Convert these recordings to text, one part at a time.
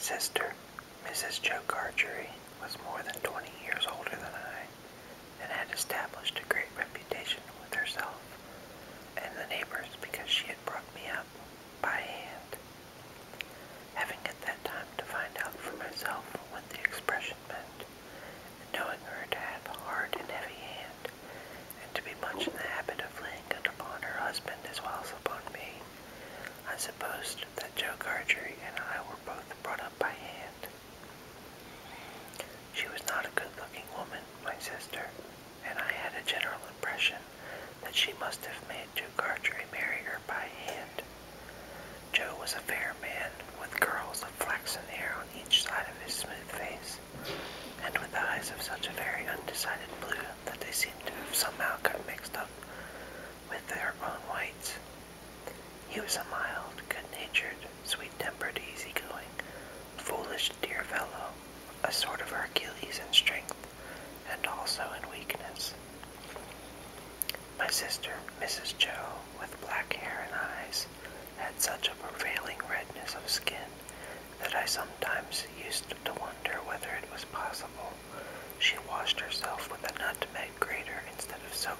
sister, Mrs. Joe Gargery, was more than 20 years older than I, and had established a great reputation with herself and the neighbors because she had brought me up by hand. Having at that time to find out for myself what the expression meant, and knowing her to have a hard and heavy hand, and to be much in the habit of laying it upon her husband as well as upon me, I supposed that Joe Gargery and I were both brought up by hand. She was not a good-looking woman, my sister, and I had a general impression that she must have made Joe Gargery marry her by hand. Joe was a fair man, with curls of flaxen hair on each side of his smooth face, and with eyes of such a very undecided blue that they seemed to have somehow got mixed up with their own whites. He was a mild, good-natured, sweet-tempered, easy-going, foolish, dear fellow, a sort of Hercules in strength, and also in weakness. My sister, Mrs. Joe, with black hair and eyes, had such a prevailing redness of skin that I sometimes used to wonder whether it was possible she washed herself with a nutmeg grater instead of soap.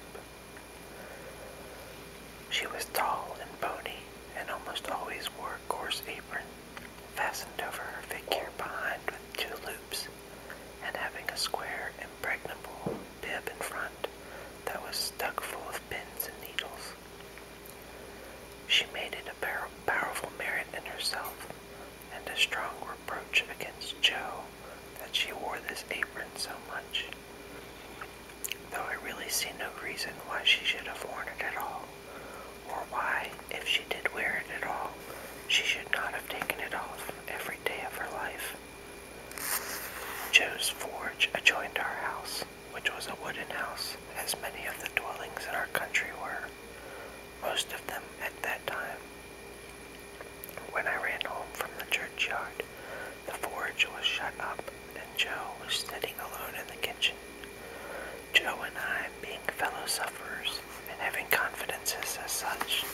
She was tall and bony, and almost always wore a coarse apron, fastened over her figure behind with 2 loops, and having a square, impregnable bib in front that was stuck full of pins and needles. She made it a powerful merit in herself, and a strong reproach against Joe, that she wore this apron so much, though I really see no reason why she should have worn it at all, or why, if she did wear it at all, she should not have taken it off every day of her life. Joe's forge adjoined our house, which was a wooden house, as many of the dwellings in our country were, most of them at that time. When I ran home from the churchyard, the forge was shut up, and Joe was sitting alone in the kitchen. Joe and I being fellow sufferers, and having confidences as such.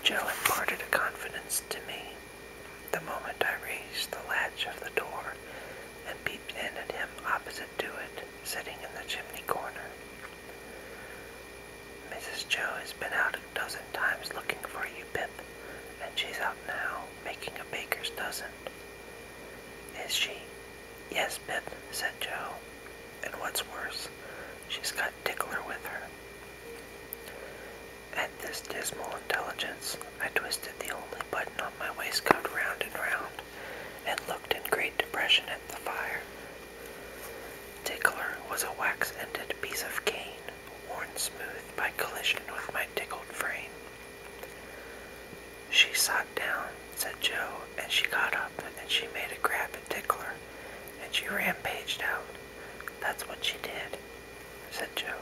Joe imparted a confidence to me the moment I raised the latch of the door and peeped in at him opposite to it, sitting in the chimney corner. Mrs. Joe has been out a dozen times looking for you, Pip, and she's out now, making a baker's dozen. Is she? Yes, Pip, said Joe, and what's worse, she's got Tickler with her. At this dismal intelligence, I twisted the only button on my waistcoat round and round, and looked in great depression at the fire. Tickler was a wax-ended piece of cane, worn smooth by collision with my tickled frame. She sat down, said Joe, and she got up, and she made a grab at Tickler, and she rampaged out. That's what she did, said Joe,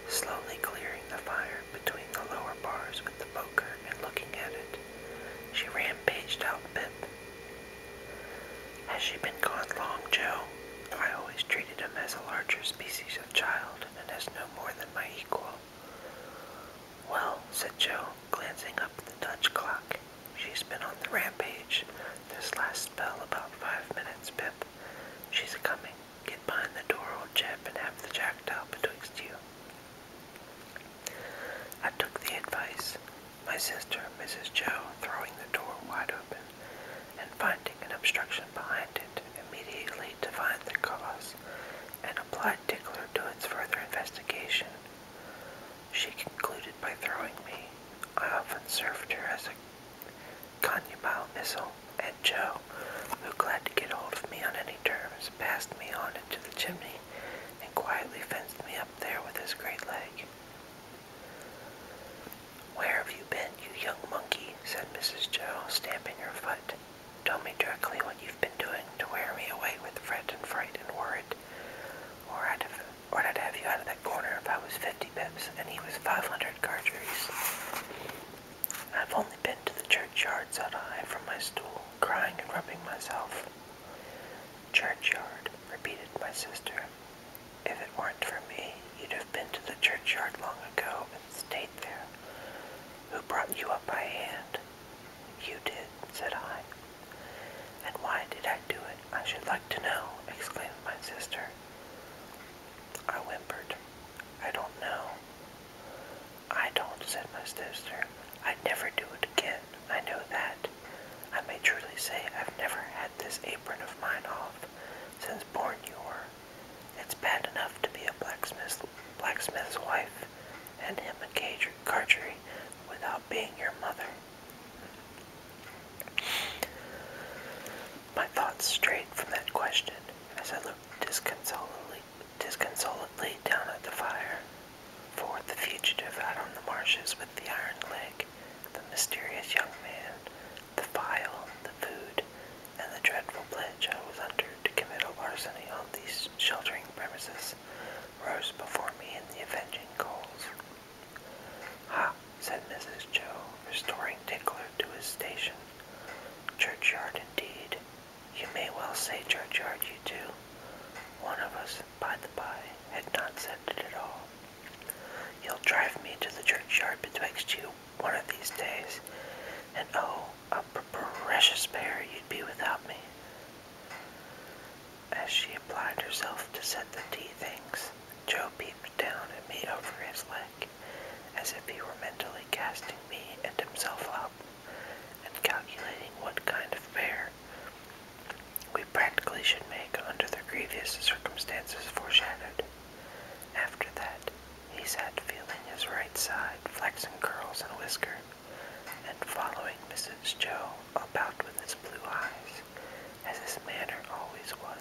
slowly clearing the fire between the lower bars with the poker and looking at it. She rampaged out, Pip. Has she been gone long, Joe? I always treated him as a larger species of child, and as no more than my equal. Well, said Joe, glancing up at the Dutch clock, she's been on the rampage this last spell about 5 minutes, Pip. She's a-coming. Get behind the door, old chap, and have the jackdaw betwixt you. I took the advice, my sister, Mrs. Joe, throwing the door wide open, and finding an obstruction behind it, immediately divined the cause, and applied Tickler to its further investigation. She concluded by throwing me. I often served her as a connubial missile, and Joe, who glad to get hold of me on any terms, passed me on into the chimney, and quietly fenced me up there with his great leg. Where have you been, you young monkey? Said Mrs. Joe, stamping her foot. Tell me directly what you've been doing to wear me away with fret and fright and worrit, or I'd have you out of that corner if I was 50 pips, and he was 500 Gargeries. I've only been to the churchyard, said I, from my stool, crying and rubbing myself. Churchyard, repeated my sister. If it weren't for me, you'd have been to the churchyard long ago and stayed there. Who brought you up by hand? You did, said I. And why said my sister. I'd never do it again, I know that. I may truly say I've never had this apron of mine off since born you were. It's bad enough to be a blacksmith's wife, and him a cargery without being your mother. My thoughts strayed from that question as I looked disconsolately down at the fire. For the fugitive out on the marshes with the iron leg, the mysterious young man, the file, the food, and the dreadful pledge I was under to commit a larceny on these sheltering premises rose before me in the avenging coals. "Ha," said Mrs. Joe, restoring Tickler to his station. "Churchyard indeed. You may well say churchyard, you two." One of us, by the by, had not said it at all. "You'll drive me to the churchyard betwixt you one of these days, and oh, a precious pair you'd be without me." As she applied herself to set the tea things, Joe peeped down at me over his leg, as if he were mentally casting me and himself up, and calculating what kind of pair we practically should make under the grievous circumstances foreshadowed. After that, he sat feeling his right side, flaxen curls and whisker, and following Mrs. Joe about with his blue eyes, as his manner always was.